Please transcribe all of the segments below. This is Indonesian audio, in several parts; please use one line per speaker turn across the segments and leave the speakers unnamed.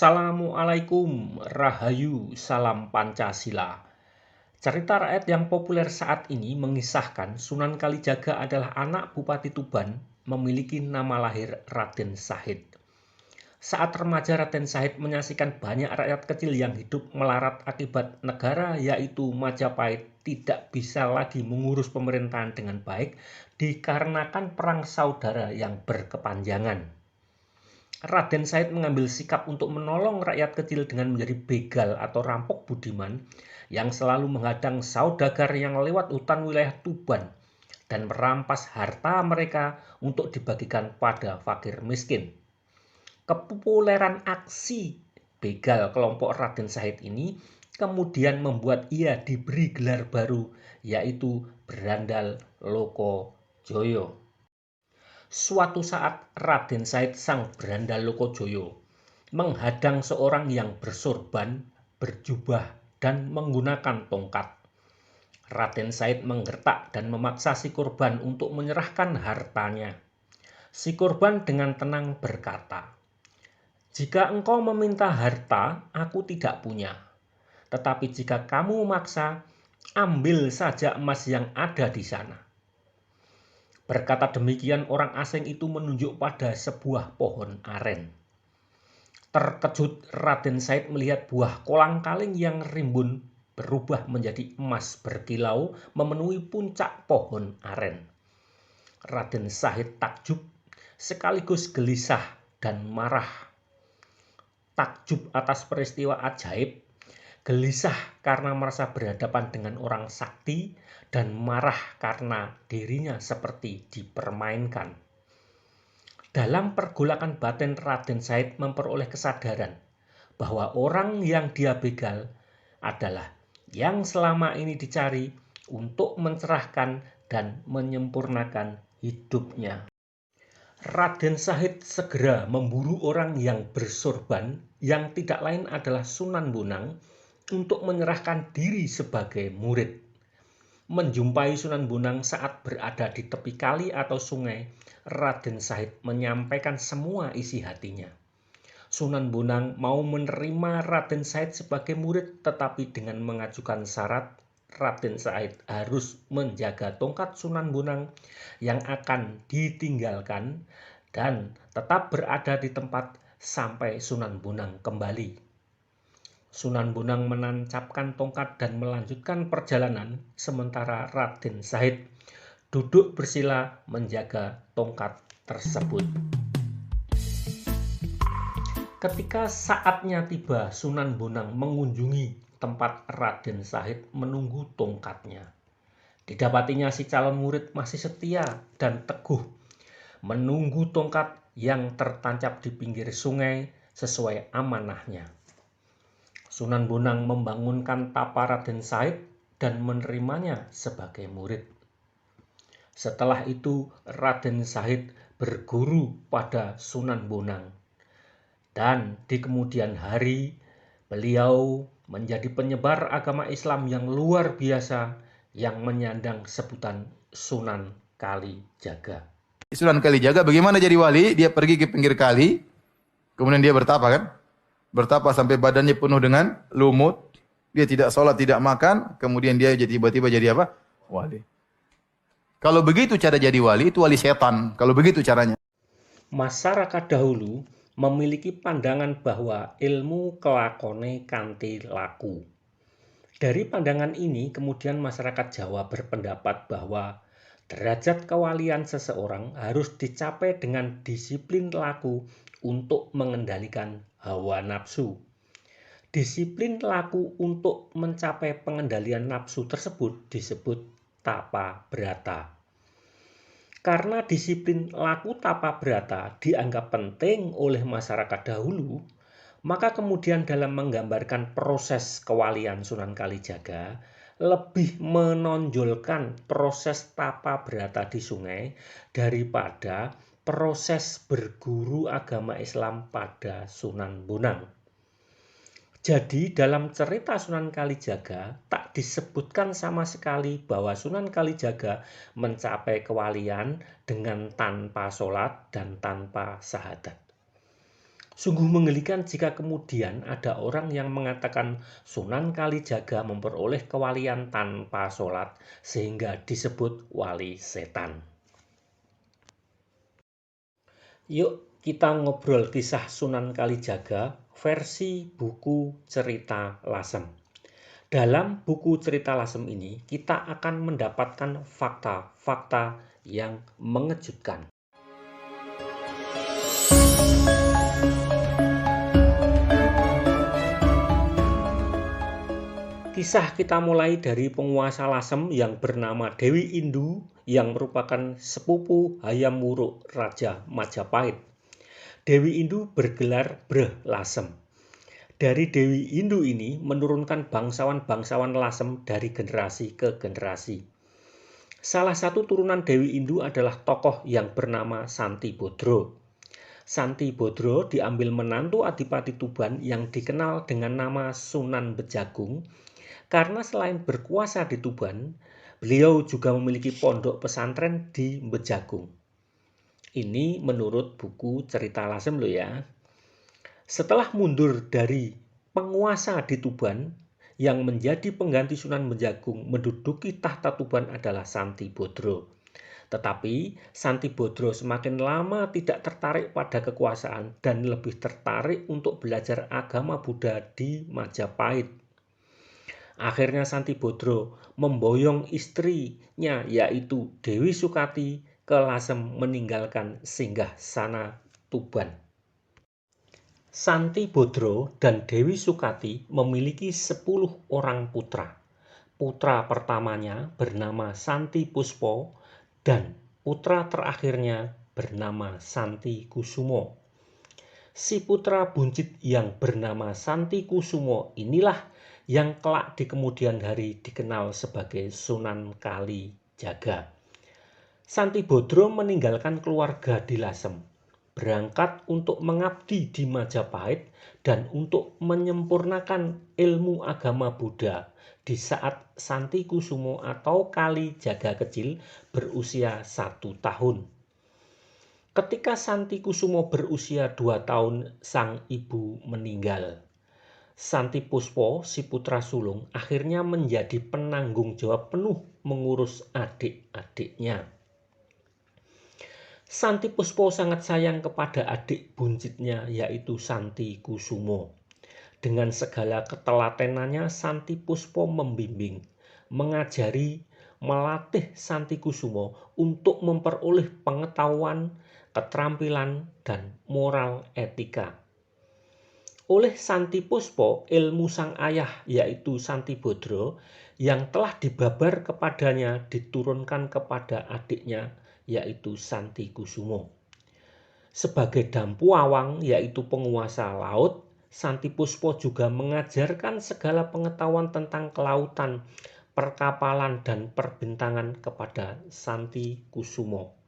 Assalamualaikum, Rahayu, salam Pancasila. Cerita rakyat yang populer saat ini mengisahkan Sunan Kalijaga adalah anak Bupati Tuban memiliki nama lahir Raden Sahid. Saat remaja Raden Sahid menyaksikan banyak rakyat kecil yang hidup melarat akibat negara yaitu Majapahit tidak bisa lagi mengurus pemerintahan dengan baik dikarenakan perang saudara yang berkepanjangan. Raden Said mengambil sikap untuk menolong rakyat kecil dengan menjadi begal atau rampok budiman yang selalu menghadang saudagar yang lewat hutan wilayah Tuban dan merampas harta mereka untuk dibagikan pada fakir miskin. Kepopuleran aksi begal kelompok Raden Said ini kemudian membuat ia diberi gelar baru yaitu Berandal Loko Joyo. Suatu saat Raden Said sang berandal Lokojoyo menghadang seorang yang bersorban, berjubah, dan menggunakan tongkat. Raden Said menggertak dan memaksa si korban untuk menyerahkan hartanya. Si korban dengan tenang berkata, "Jika engkau meminta harta, aku tidak punya. Tetapi jika kamu memaksa, ambil saja emas yang ada di sana." Berkata demikian, orang asing itu menunjuk pada sebuah pohon aren. Terkejut Raden Said melihat buah kolang-kaling yang rimbun berubah menjadi emas berkilau memenuhi puncak pohon aren. Raden Said takjub sekaligus gelisah dan marah. Takjub atas peristiwa ajaib, gelisah karena merasa berhadapan dengan orang sakti, dan marah karena dirinya seperti dipermainkan. Dalam pergolakan batin, Raden Said memperoleh kesadaran bahwa orang yang dia begal adalah yang selama ini dicari untuk mencerahkan dan menyempurnakan hidupnya. Raden Said segera memburu orang yang bersorban yang tidak lain adalah Sunan Bonang untuk menyerahkan diri sebagai murid. Menjumpai Sunan Bonang saat berada di tepi kali atau sungai, Raden Said menyampaikan semua isi hatinya. Sunan Bonang mau menerima Raden Said sebagai murid, tetapi dengan mengajukan syarat Raden Said harus menjaga tongkat Sunan Bonang yang akan ditinggalkan dan tetap berada di tempat sampai Sunan Bonang kembali. Sunan Bonang menancapkan tongkat dan melanjutkan perjalanan, sementara Raden Said duduk bersila menjaga tongkat tersebut. Ketika saatnya tiba, Sunan Bonang mengunjungi tempat Raden Said menunggu tongkatnya. Didapatinya si calon murid masih setia dan teguh menunggu tongkat yang tertancap di pinggir sungai sesuai amanahnya. Sunan Bonang membangunkan tapa Raden Said dan menerimanya sebagai murid. Setelah itu Raden Said berguru pada Sunan Bonang. Dan di kemudian hari beliau menjadi penyebar agama Islam yang luar biasa yang menyandang sebutan Sunan Kalijaga.
Sunan Kalijaga bagaimana jadi wali? Dia pergi ke pinggir kali, kemudian dia bertapa kan? Bertapa sampai badannya penuh dengan lumut. Dia tidak sholat, tidak makan. Kemudian dia jadi tiba-tiba jadi apa? Wali. Kalau begitu cara jadi wali, itu wali setan. Kalau begitu caranya.
Masyarakat dahulu memiliki pandangan bahwa ilmu kelakone kanthi laku. Dari pandangan ini kemudian masyarakat Jawa berpendapat bahwa derajat kewalian seseorang harus dicapai dengan disiplin laku untuk mengendalikan hawa nafsu. Disiplin laku untuk mencapai pengendalian nafsu tersebut disebut tapa brata. Karena disiplin laku tapa brata dianggap penting oleh masyarakat dahulu, maka kemudian dalam menggambarkan proses kewalian Sunan Kalijaga lebih menonjolkan proses tapa brata di sungai daripada proses berguru agama Islam pada Sunan Bonang. Jadi dalam cerita Sunan Kalijaga tak disebutkan sama sekali bahwa Sunan Kalijaga mencapai kewalian dengan tanpa sholat dan tanpa syahadat. Sungguh menggelikan jika kemudian ada orang yang mengatakan Sunan Kalijaga memperoleh kewalian tanpa sholat sehingga disebut wali setan. Yuk kita ngobrol kisah Sunan Kalijaga versi buku Cerita Lasem. Dalam buku Cerita Lasem ini kita akan mendapatkan fakta-fakta yang mengejutkan. Kisah kita mulai dari penguasa Lasem yang bernama Dewi Indu yang merupakan sepupu Hayam Wuruk Raja Majapahit. Dewi Indu bergelar Breh Lasem. Dari Dewi Indu ini menurunkan bangsawan-bangsawan Lasem dari generasi ke generasi. Salah satu turunan Dewi Indu adalah tokoh yang bernama Santi Bodro. Santi Bodro diambil menantu Adipati Tuban yang dikenal dengan nama Sunan Bejagung. Karena selain berkuasa di Tuban, beliau juga memiliki pondok pesantren di Bejagung. Ini menurut buku Cerita Lasem loh ya. Setelah mundur dari penguasa di Tuban, yang menjadi pengganti Sunan Bejagung menduduki tahta Tuban adalah Santi Bodro. Tetapi Santi Bodro semakin lama tidak tertarik pada kekuasaan dan lebih tertarik untuk belajar agama Buddha di Majapahit. Akhirnya Santi Bodro memboyong istrinya yaitu Dewi Sukati ke Lasem meninggalkan singgasana Tuban. Santi Bodro dan Dewi Sukati memiliki 10 orang putra. Putra pertamanya bernama Santi Puspo dan putra terakhirnya bernama Santi Kusumo. Si putra buncit yang bernama Santi Kusumo inilah yang kelak di kemudian hari dikenal sebagai Sunan Kalijaga. Santi Bodro meninggalkan keluarga di Lasem, berangkat untuk mengabdi di Majapahit dan untuk menyempurnakan ilmu agama Buddha di saat Santi Kusumo atau Kalijaga kecil berusia 1 tahun. Ketika Santi Kusumo berusia 2 tahun, sang ibu meninggal. Santi Puspo, si putra sulung, akhirnya menjadi penanggung jawab penuh mengurus adik-adiknya. Santi Puspo sangat sayang kepada adik buncitnya yaitu Santi Kusumo. Dengan segala ketelatenannya, Santi Puspo membimbing, mengajari, melatih Santi Kusumo untuk memperoleh pengetahuan, keterampilan, dan moral etika. Oleh Santi Puspo, ilmu sang ayah yaitu Santi Bodro yang telah dibabar kepadanya diturunkan kepada adiknya yaitu Santi Kusumo. Sebagai dampuawang yaitu penguasa laut, Santi Puspo juga mengajarkan segala pengetahuan tentang kelautan, perkapalan, dan perbintangan kepada Santi Kusumo.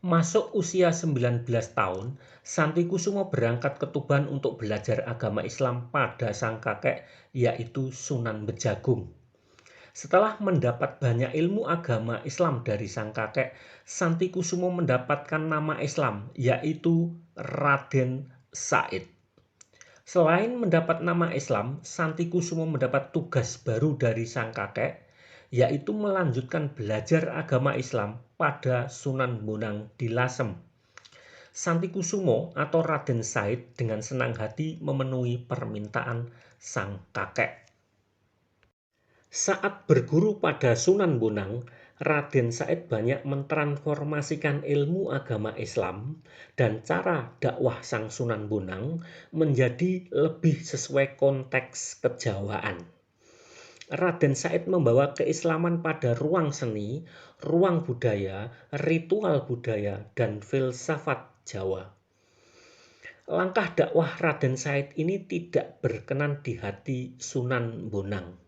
Masuk usia 19 tahun, Santi Kusumo berangkat ke Tuban untuk belajar agama Islam pada sang kakek yaitu Sunan Bejagung. Setelah mendapat banyak ilmu agama Islam dari sang kakek, Santi Kusumo mendapatkan nama Islam yaitu Raden Said. Selain mendapat nama Islam, Santi Kusumo mendapat tugas baru dari sang kakek yaitu melanjutkan belajar agama Islam pada Sunan Bonang di Lasem. Santi Kusumo atau Raden Said dengan senang hati memenuhi permintaan sang kakek. Saat berguru pada Sunan Bonang, Raden Said banyak mentransformasikan ilmu agama Islam dan cara dakwah sang Sunan Bonang menjadi lebih sesuai konteks kejawaan. Raden Said membawa keislaman pada ruang seni, ruang budaya, ritual budaya, dan filsafat Jawa. Langkah dakwah Raden Said ini tidak berkenan di hati Sunan Bonang.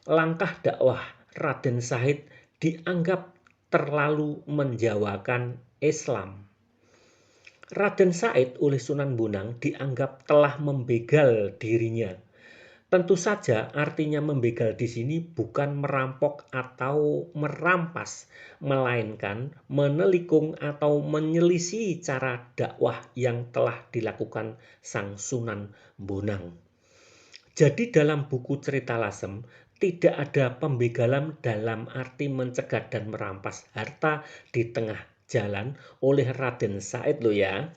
Langkah dakwah Raden Said dianggap terlalu menjawakan Islam. Raden Said oleh Sunan Bonang dianggap telah membegal dirinya. Tentu saja artinya membegal di sini bukan merampok atau merampas, melainkan menelikung atau menyelisih cara dakwah yang telah dilakukan Sang Sunan Bonang. Jadi dalam buku Cerita Lasem tidak ada pembegalan dalam arti mencegat dan merampas harta di tengah jalan oleh Raden Said loh ya.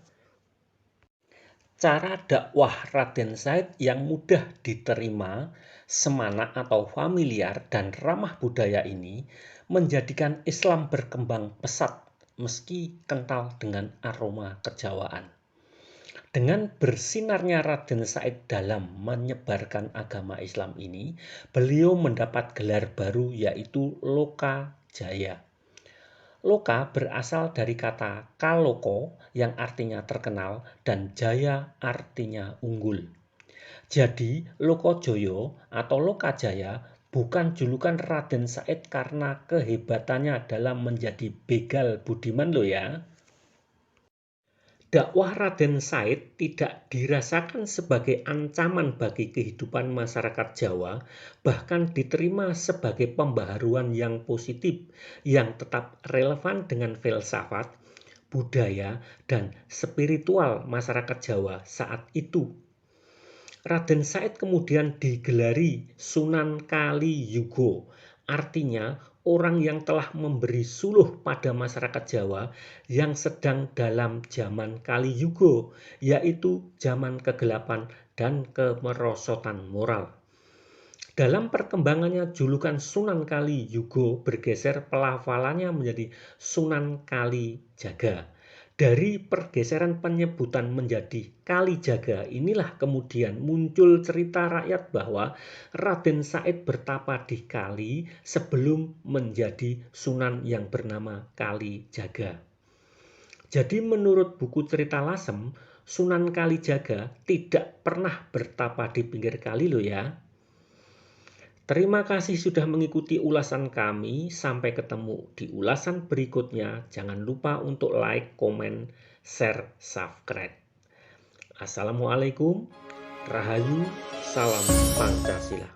Cara dakwah Raden Said yang mudah diterima, semana atau familiar dan ramah budaya ini menjadikan Islam berkembang pesat meski kental dengan aroma kejawaan. Dengan bersinarnya Raden Said dalam menyebarkan agama Islam ini, beliau mendapat gelar baru yaitu Loka Jaya. Loka berasal dari kata kaloko yang artinya terkenal dan jaya artinya unggul. Jadi Lokojoyo atau Lokajaya bukan julukan Raden Said karena kehebatannya dalam menjadi begal budiman loh ya. Dakwah Raden Said tidak dirasakan sebagai ancaman bagi kehidupan masyarakat Jawa, bahkan diterima sebagai pembaharuan yang positif yang tetap relevan dengan filsafat, budaya, dan spiritual masyarakat Jawa saat itu. Raden Said kemudian digelari Sunan Kaliyuga, artinya orang yang telah memberi suluh pada masyarakat Jawa yang sedang dalam zaman Kaliyuga, yaitu zaman kegelapan dan kemerosotan moral. Dalam perkembangannya julukan Sunan Kaliyuga bergeser pelafalannya menjadi Sunan Kalijaga. Dari pergeseran penyebutan menjadi Kalijaga inilah kemudian muncul cerita rakyat bahwa Raden Said bertapa di Kali sebelum menjadi Sunan yang bernama Kalijaga. Jadi menurut buku Cerita Lasem, Sunan Kalijaga tidak pernah bertapa di pinggir kali loh ya. Terima kasih sudah mengikuti ulasan kami. Sampai ketemu di ulasan berikutnya. Jangan lupa untuk like, komen, share, subscribe. Assalamualaikum, Rahayu, salam Pancasila.